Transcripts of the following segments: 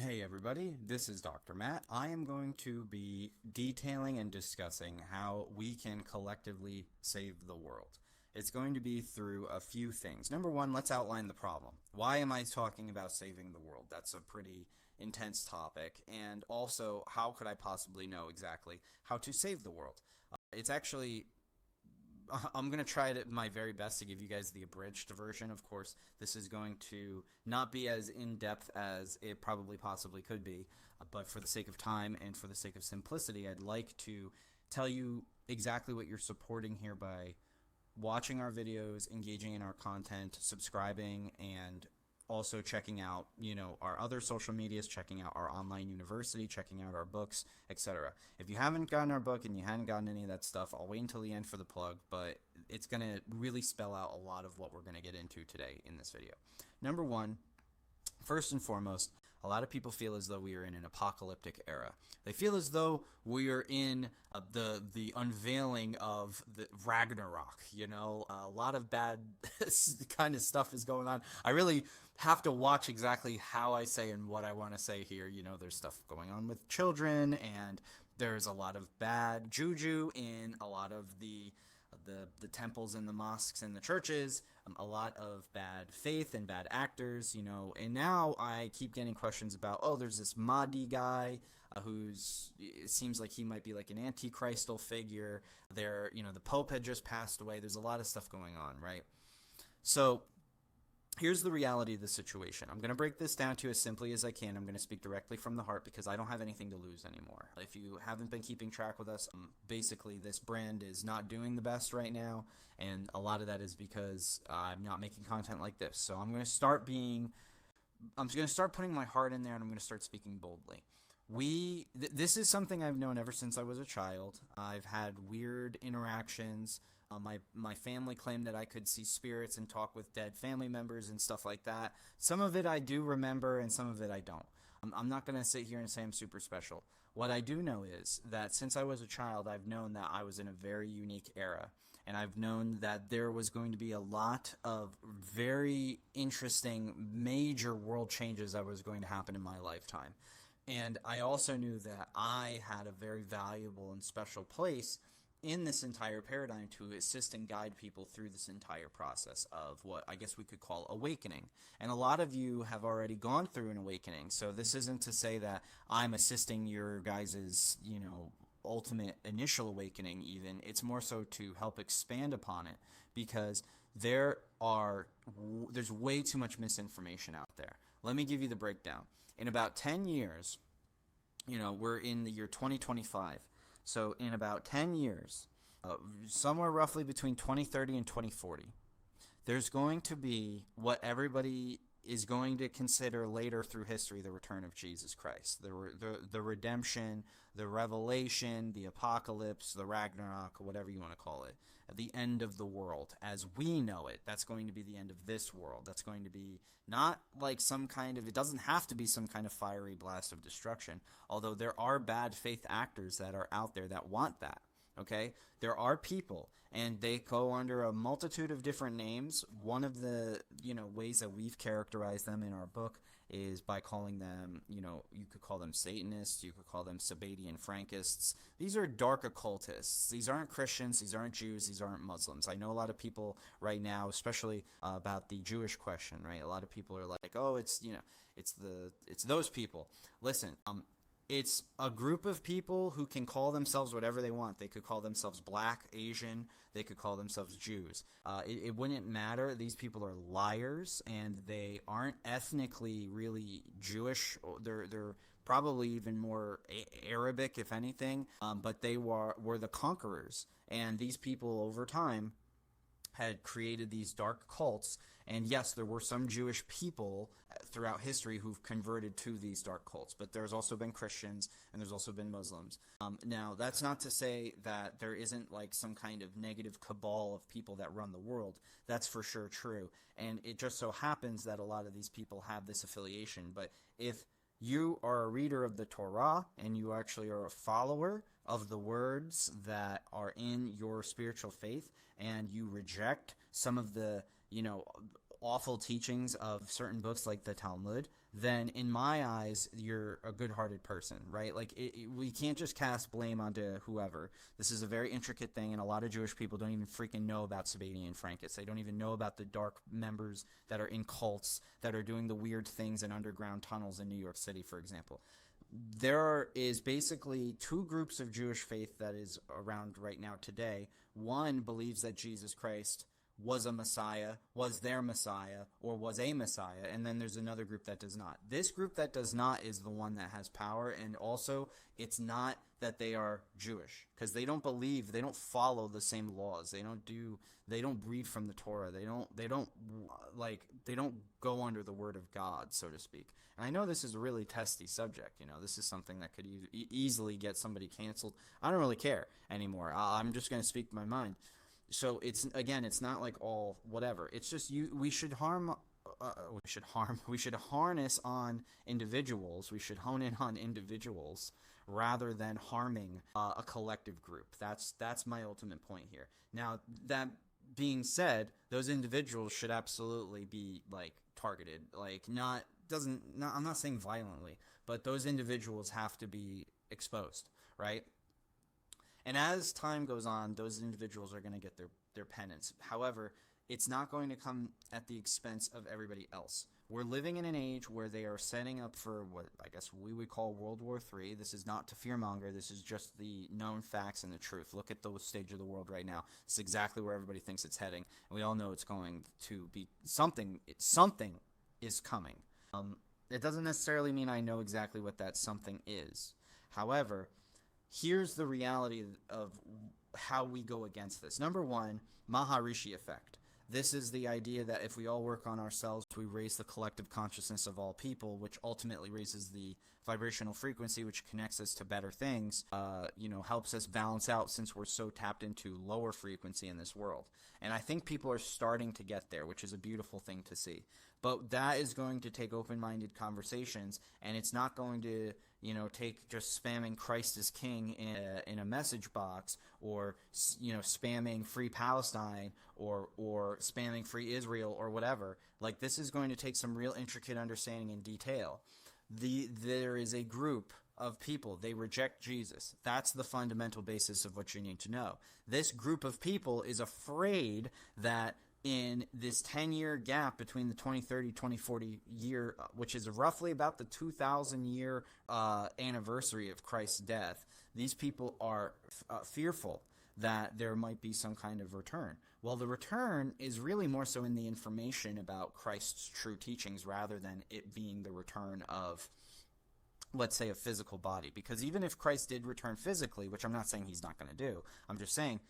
Hey everybody, this is Dr. Matt. I am going to be detailing and discussing how we can collectively save the world. It's going to be through a few things. Number one, let's outline the problem. Why am I talking about saving the world? That's a pretty intense topic. And also, how could I possibly know exactly how to save the world? It's actually I'm going to try my very best to give you guys the abridged version. Of course, this is going to not be as in-depth as it probably possibly could be, but for the sake of time and for the sake of simplicity, I'd like to tell you exactly what you're supporting here by watching our videos, engaging in our content, subscribing, and also checking out, our other social medias, checking out our online university, checking out our books, etc. If you haven't gotten our book and you haven't gotten any of that stuff, I'll wait until the end for the plug, but it's going to really spell out a lot of what we're going to get into today in this video. Number one, first and foremost, a lot of people feel as though we are in an apocalyptic era. They feel as though we are in the unveiling of the Ragnarok. A lot of bad kind of stuff is going on. I really have to watch exactly how I say and what I want to say here. There's stuff going on with children, and there's a lot of bad juju in a lot of the temples and the mosques and the churches, a lot of bad faith and bad actors, and now I keep getting questions about, there's this Mahdi guy it seems like he might be like an antichristal figure. The Pope had just passed away. There's a lot of stuff going on, right? So here's the reality of the situation. I'm going to break this down to you as simply as I can. I'm going to speak directly from the heart because I don't have anything to lose anymore. If you haven't been keeping track with us, basically this brand is not doing the best right now, and a lot of that is because I'm not making content like this. So I'm going to start putting my heart in there, and I'm going to start speaking boldly. This is something I've known ever since I was a child. I've had weird interactions. My family claimed that I could see spirits and talk with dead family members and stuff like that. Some of it I do remember, and some of it I don't. I'm not going to sit here and say I'm super special. What I do know is that since I was a child, I've known that I was in a very unique era. And I've known that there was going to be a lot of very interesting, major world changes that was going to happen in my lifetime. And I also knew that I had a very valuable and special place in this entire paradigm to assist and guide people through this entire process of what I guess we could call awakening. And a lot of you have already gone through an awakening. So this isn't to say that I'm assisting your guys's, ultimate initial awakening even. It's more so to help expand upon it because there's way too much misinformation out there. Let me give you the breakdown. In about 10 years, we're in the year 2025. So in about 10 years, somewhere roughly between 2030 and 2040, there's going to be what everybody is going to consider later through history the return of Jesus Christ. The redemption, the revelation, the apocalypse, the Ragnarok, whatever you want to call it. The end of the world as we know it. That's going to be the end of this world. That's going to be not like it doesn't have to be some kind of fiery blast of destruction, although there are bad faith actors that are out there that want that. Okay, there are people, and they go under a multitude of different names. One of the ways that we've characterized them in our book is by calling them, you could call them Satanists, you could call them Sabbatean Frankists. These are dark occultists. These aren't Christians, these aren't Jews, these aren't Muslims. I know a lot of people right now, especially about the Jewish question, right? A lot of people are like, oh, it's those people. Listen, it's a group of people who can call themselves whatever they want. They could call themselves Black, Asian. They could call themselves Jews. It wouldn't matter. These people are liars, and they aren't ethnically really Jewish. They're probably even more Arabic, if anything. But they were the conquerors, and these people over time had created these dark cults. And yes, there were some Jewish people throughout history who've converted to these dark cults, but there's also been Christians and there's also been Muslims. Now, that's not to say that there isn't like some kind of negative cabal of people that run the world. That's for sure true. And it just so happens that a lot of these people have this affiliation. But if you are a reader of the Torah and you actually are a follower of the words that are in your spiritual faith, and you reject some of the awful teachings of certain books like the Talmud, then in my eyes, you're a good-hearted person, right? Like, we can't just cast blame onto whoever. This is a very intricate thing, and a lot of Jewish people don't even freaking know about Sabbatean Frankists. They don't even know about the dark members that are in cults, that are doing the weird things in underground tunnels in New York City, for example. There is basically two groups of Jewish faith that is around right now today. One believes that Jesus Christ was a Messiah, was their Messiah, or was a Messiah, and then there's another group that does not. This group that does not is the one that has power, and also it's not that they are Jewish, because they don't follow the same laws. They don't read from the Torah. They don't go under the word of God, so to speak. And I know this is a really testy subject. This is something that could easily get somebody canceled. I don't really care anymore. I'm just going to speak my mind. So it's not like all whatever. It's just we should harness on individuals. We should hone in on individuals rather than harming a collective group. That's my ultimate point here. Now, that being said, those individuals should absolutely be targeted. I'm not saying violently, but those individuals have to be exposed, right? And as time goes on, those individuals are going to get their penance. However, it's not going to come at the expense of everybody else. We're living in an age where they are setting up for what I guess we would call World War III. This is not to fearmonger. This is just the known facts and the truth. Look at the stage of the world right now. It's exactly where everybody thinks it's heading. And we all know it's going to be something. Something is coming. It doesn't necessarily mean I know exactly what that something is. However, here's the reality of how we go against this. Number one, Maharishi effect. This is the idea that if we all work on ourselves, we raise the collective consciousness of all people, which ultimately raises the vibrational frequency, which connects us to better things, helps us balance out since we're so tapped into lower frequency in this world. And I think people are starting to get there, which is a beautiful thing to see. But that is going to take open-minded conversations, and it's not going to take just spamming Christ is King in a message box, or spamming Free Palestine, or spamming Free Israel, or whatever. This is going to take some real intricate understanding and detail. There is a group of people, they reject Jesus. That's the fundamental basis of what you need to know. This group of people is afraid that in this 10-year gap between the 2030-2040 year, which is roughly about the 2,000-year anniversary of Christ's death, these people are fearful that there might be some kind of return. Well, the return is really more so in the information about Christ's true teachings rather than it being the return of, let's say, a physical body. Because even if Christ did return physically, which I'm not saying he's not going to do, I'm just saying,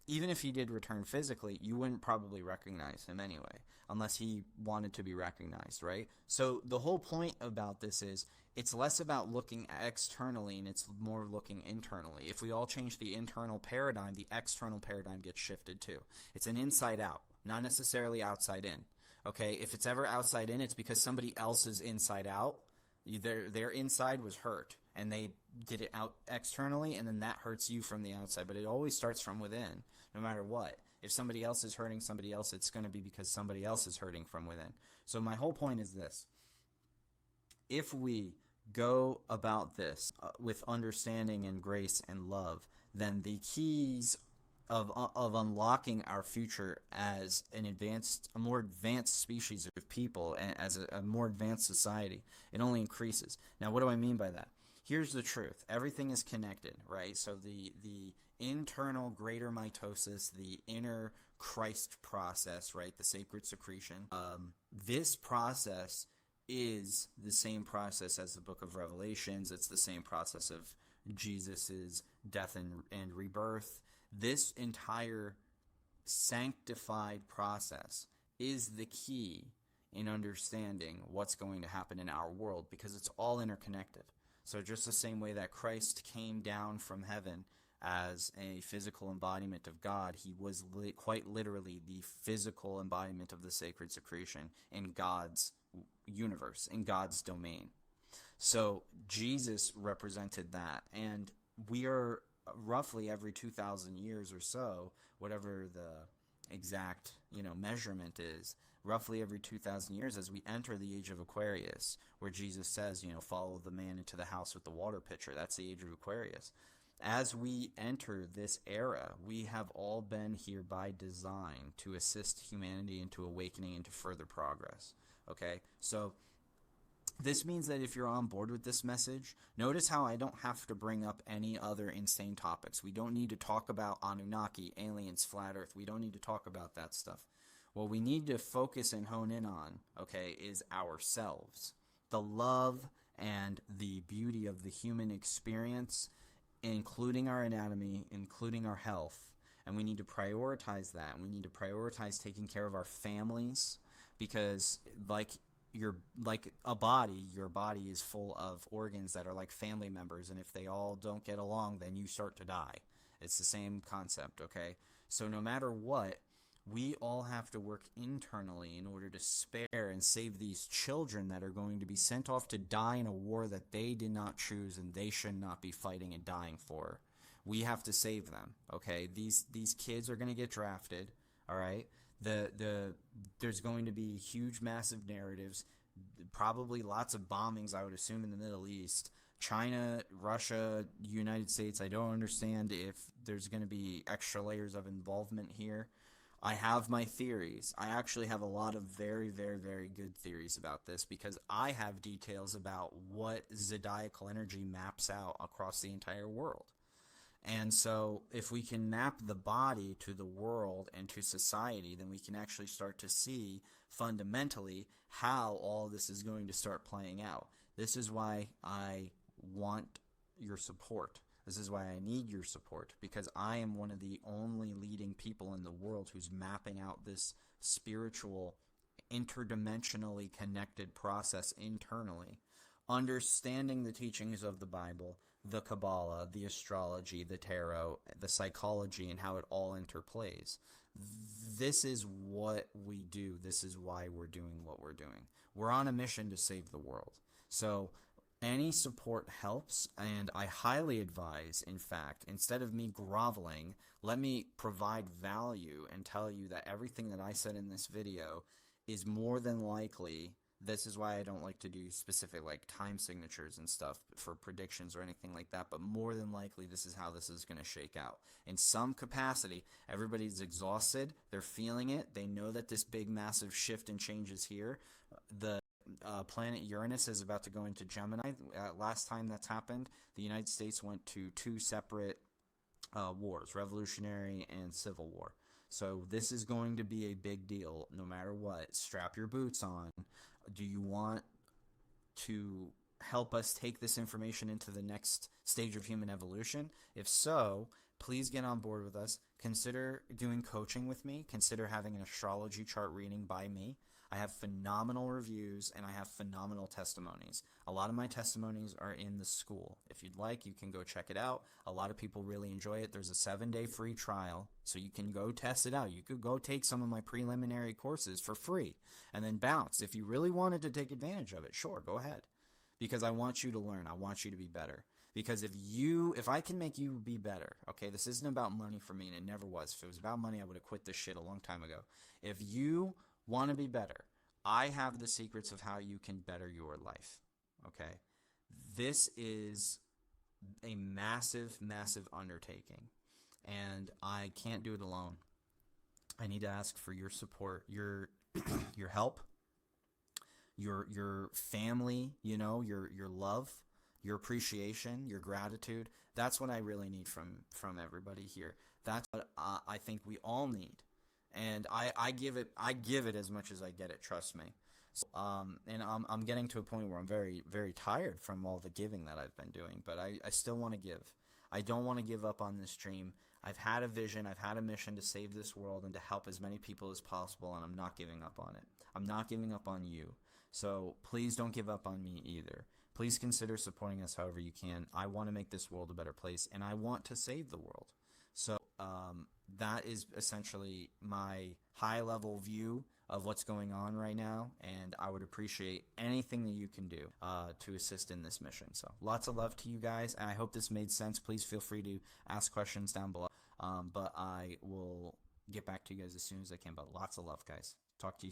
even if he did return physically, you wouldn't probably recognize him anyway, unless he wanted to be recognized, right? So the whole point about this is it's less about looking externally and it's more looking internally. If we all change the internal paradigm, the external paradigm gets shifted too. It's an inside out, not necessarily outside in. Okay, if it's ever outside in, it's because somebody else is inside out. Their inside was hurt and they did it out externally, and then that hurts you from the outside. But it always starts from within, no matter what. If somebody else is hurting somebody else, it's going to be because somebody else is hurting from within. So my whole point is this. If we go about this with understanding and grace and love, then the keys of unlocking our future as a more advanced species of people and as a more advanced society, it only increases. Now, what do I mean by that? Here's the truth. Everything is connected, right? So the internal greater mitosis, the inner Christ process, right? The sacred secretion. This process is the same process as the book of Revelations. It's the same process of Jesus's death and rebirth. This entire sanctified process is the key in understanding what's going to happen in our world, because it's all interconnected. So just the same way that Christ came down from heaven as a physical embodiment of God, he was quite literally the physical embodiment of the sacred secretion in God's universe, in God's domain. So Jesus represented that, and we are roughly every 2,000 years or so, whatever the exact, measurement is roughly every 2,000 years as we enter the age of Aquarius, where Jesus says, follow the man into the house with the water pitcher. That's the age of Aquarius. As we enter this era, we have all been here by design to assist humanity into awakening into further progress. Okay? So this means that if you're on board with this message, notice how I don't have to bring up any other insane topics. We don't need to talk about Anunnaki, aliens, flat earth. We don't need to talk about that stuff. What we need to focus and hone in on, okay, is ourselves. The love and the beauty of the human experience, including our anatomy, including our health. And we need to prioritize that. We need to prioritize taking care of our families, because like a body, your body is full of organs that are like family members, and if they all don't get along, then you start to die. It's the same concept, okay? So no matter what, we all have to work internally in order to spare and save these children that are going to be sent off to die in a war that they did not choose and they should not be fighting and dying for. We have to save them, okay? These kids are going to get drafted, all right? There's going to be huge, massive narratives, probably lots of bombings, I would assume, in the Middle East. China, Russia, United States, I don't understand if there's going to be extra layers of involvement here. I have my theories. I actually have a lot of very, very, very good theories about this, because I have details about what zodiacal energy maps out across the entire world. And so if we can map the body to the world and to society, then we can actually start to see fundamentally how all this is going to start playing out. This is why I want your support. This is why I need your support, because I am one of the only leading people in the world who's mapping out this spiritual, interdimensionally connected process internally, understanding the teachings of the Bible, the Kabbalah, the astrology, the tarot, the psychology, and how it all interplays. This is what we do. This is why we're doing what we're doing. We're on a mission to save the world. So any support helps, and I highly advise, in fact, instead of me groveling, let me provide value and tell you that everything that I said in this video is more than likely. This is why I don't like to do specific like time signatures and stuff for predictions or anything like that, but more than likely this is how this is going to shake out. In some capacity, everybody's exhausted, they're feeling it, they know that this big massive shift and change is here. The planet Uranus is about to go into Gemini. Last time that's happened, the United States went to two separate wars, Revolutionary and Civil War. So this is going to be a big deal no matter what. Strap your boots on. Do you want to help us take this information into the next stage of human evolution? If so, please get on board with us. Consider doing coaching with me. Consider having an astrology chart reading by me. I have phenomenal reviews and I have phenomenal testimonies. A lot of my testimonies are in the school. If you'd like, you can go check it out. A lot of people really enjoy it. There's a 7-day free trial, so you can go test it out. You could go take some of my preliminary courses for free and then bounce. If you really wanted to take advantage of it, sure, go ahead. Because I want you to learn. I want you to be better. Because if I can make you be better, okay, this isn't about money for me, and it never was. If it was about money, I would have quit this shit a long time ago. If you want to be better, I have the secrets of how you can better your life, okay? This is a massive, massive undertaking, and I can't do it alone. I need to ask for your support, your help, your family, your love, your appreciation, your gratitude. That's what I really need from everybody here. That's what I think we all need. And I give it as much as I get it, trust me. So, and I'm getting to a point where I'm very, very tired from all the giving that I've been doing, but I still want to give. I don't want to give up on this dream. I've had a vision, I've had a mission to save this world and to help as many people as possible, and I'm not giving up on it. I'm not giving up on you. So please don't give up on me either. Please consider supporting us however you can. I want to make this world a better place, and I want to save the world. So that is essentially my high-level view of what's going on right now, and I would appreciate anything that you can do to assist in this mission. So lots of love to you guys, and I hope this made sense. Please feel free to ask questions down below, but I will get back to you guys as soon as I can. But lots of love, guys. Talk to you